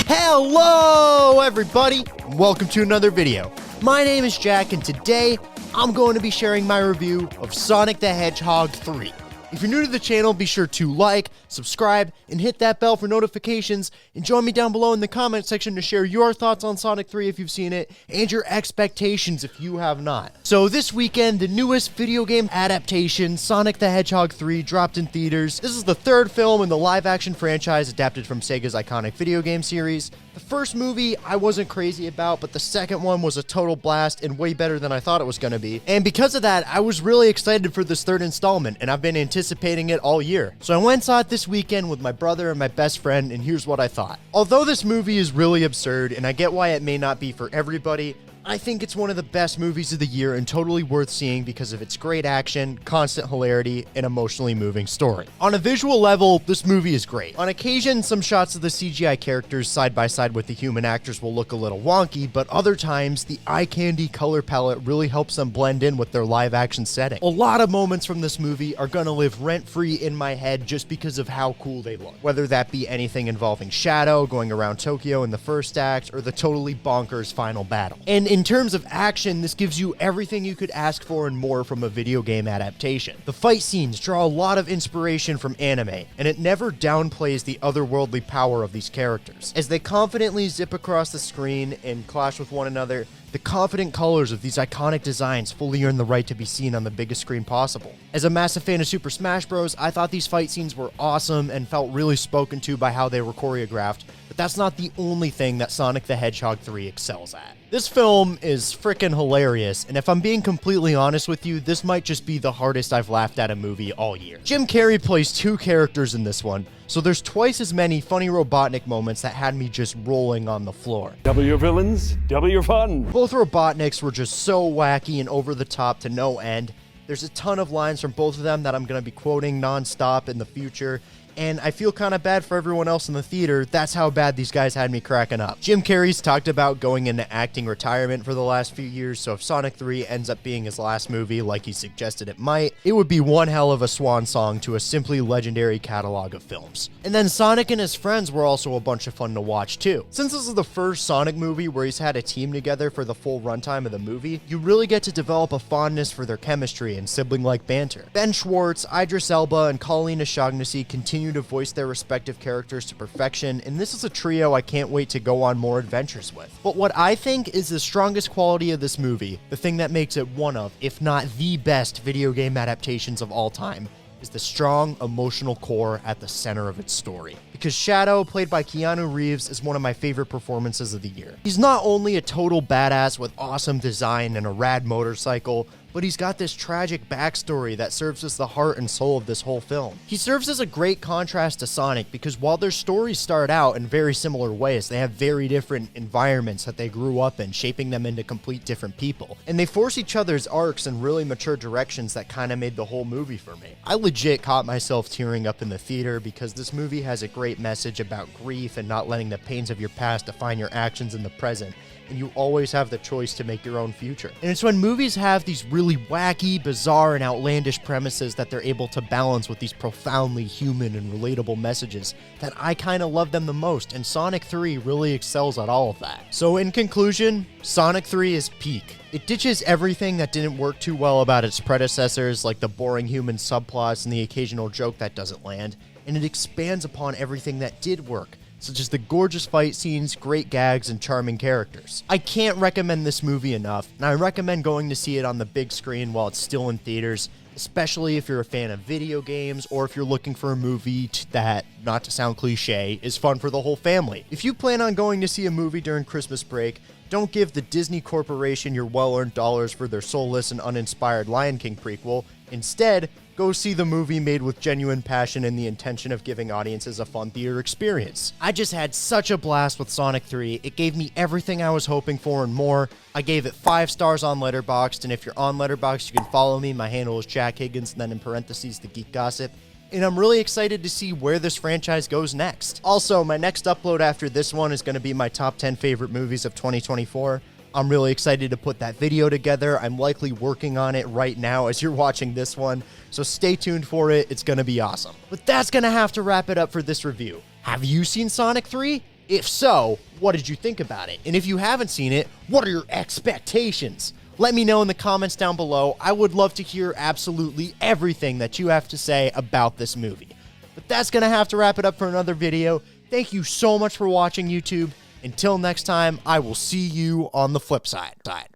Hello everybody, and welcome to another video. My name is Jack, and today I'm going to be sharing my review of Sonic the Hedgehog 3. If you're new to the channel, be sure to like, subscribe, and hit that bell for notifications, and join me down below in the comment section to share your thoughts on Sonic 3 if you've seen it, and your expectations if you have not. So this weekend, the newest video game adaptation, Sonic the Hedgehog 3, dropped in theaters. This is the third film in the live-action franchise adapted from Sega's iconic video game series. The first movie I wasn't crazy about, but the second one was a total blast and way better than I thought it was going to be. And because of that, I was really excited for this third installment, and I've been anticipating it all year. So I went and saw it this weekend with my brother and my best friend, and here's what I thought. Although this movie is really absurd, and I get why it may not be for everybody, I think it's one of the best movies of the year and totally worth seeing because of its great action, constant hilarity, and emotionally moving story. On a visual level, this movie is great. On occasion, some shots of the CGI characters side by side with the human actors will look a little wonky, but other times, the eye candy color palette really helps them blend in with their live action setting. A lot of moments from this movie are gonna live rent-free in my head just because of how cool they look. Whether that be anything involving Shadow going around Tokyo in the first act, or the totally bonkers final battle. And in terms of action, this gives you everything you could ask for and more from a video game adaptation. The fight scenes draw a lot of inspiration from anime, and it never downplays the otherworldly power of these characters. As they confidently zip across the screen and clash with one another, the confident colors of these iconic designs fully earn the right to be seen on the biggest screen possible. As a massive fan of Super Smash Bros., I thought these fight scenes were awesome and felt really spoken to by how they were choreographed, but that's not the only thing that Sonic the Hedgehog 3 excels at. This film is frickin' hilarious, and if I'm being completely honest with you, this might just be the hardest I've laughed at a movie all year. Jim Carrey plays two characters in this one, so there's twice as many funny Robotnik moments that had me just rolling on the floor. Double your villains, double your fun. Both Robotniks were just so wacky and over the top to no end. There's a ton of lines from both of them that I'm going to be quoting non-stop in the future, and I feel kind of bad for everyone else in the theater. That's how bad these guys had me cracking up. Jim Carrey's talked about going into acting retirement for the last few years, so if Sonic 3 ends up being his last movie like he suggested it might, it would be one hell of a swan song to a simply legendary catalog of films. And then Sonic and his friends were also a bunch of fun to watch too. Since this is the first Sonic movie where he's had a team together for the full runtime of the movie, you really get to develop a fondness for their chemistry and sibling-like banter. Ben Schwartz, Idris Elba, and Colleen O'Shaughnessy continue to voice their respective characters to perfection, and this is a trio I can't wait to go on more adventures with. But what I think is the strongest quality of this movie, the thing that makes it one of, if not the best video game adaptations of all time, is the strong emotional core at the center of its story. Because Shadow, played by Keanu Reeves, is one of my favorite performances of the year. He's not only a total badass with awesome design and a rad motorcycle, but he's got this tragic backstory that serves as the heart and soul of this whole film. He serves as a great contrast to Sonic because while their stories start out in very similar ways, they have very different environments that they grew up in, shaping them into complete different people. And they force each other's arcs in really mature directions that kind of made the whole movie for me. I legit caught myself tearing up in the theater because this movie has a great message about grief and not letting the pains of your past define your actions in the present, and you always have the choice to make your own future. And it's when movies have these really wacky, bizarre, and outlandish premises that they're able to balance with these profoundly human and relatable messages that I kind of love them the most, and Sonic 3 really excels at all of that. So in conclusion, Sonic 3 is peak. It ditches everything that didn't work too well about its predecessors, like the boring human subplots and the occasional joke that doesn't land, and it expands upon everything that did work, such as the gorgeous fight scenes, great gags, and charming characters. I can't recommend this movie enough, and I recommend going to see it on the big screen while it's still in theaters, especially if you're a fan of video games or if you're looking for a movie that, not to sound cliche, is fun for the whole family. If you plan on going to see a movie during Christmas break, don't give the Disney Corporation your well-earned dollars for their soulless and uninspired Lion King prequel. Instead, go see the movie made with genuine passion and the intention of giving audiences a fun theater experience. I just had such a blast with Sonic 3. It gave me everything I was hoping for and more. I gave it 5 stars on Letterboxd, and if you're on Letterboxd, you can follow me. My handle is Jack Higgins, and then in parentheses, The Geek Gossip. And I'm really excited to see where this franchise goes next. Also, my next upload after this one is going to be my top 10 favorite movies of 2024. I'm really excited to put that video together. I'm likely working on it right now as you're watching this one, so stay tuned for it. It's going to be awesome. But that's going to have to wrap it up for this review. Have you seen Sonic 3? If so, what did you think about it? And if you haven't seen it, what are your expectations? Let me know in the comments down below. I would love to hear absolutely everything that you have to say about this movie. But that's going to have to wrap it up for another video. Thank you so much for watching, YouTube. Until next time, I will see you on the flip side.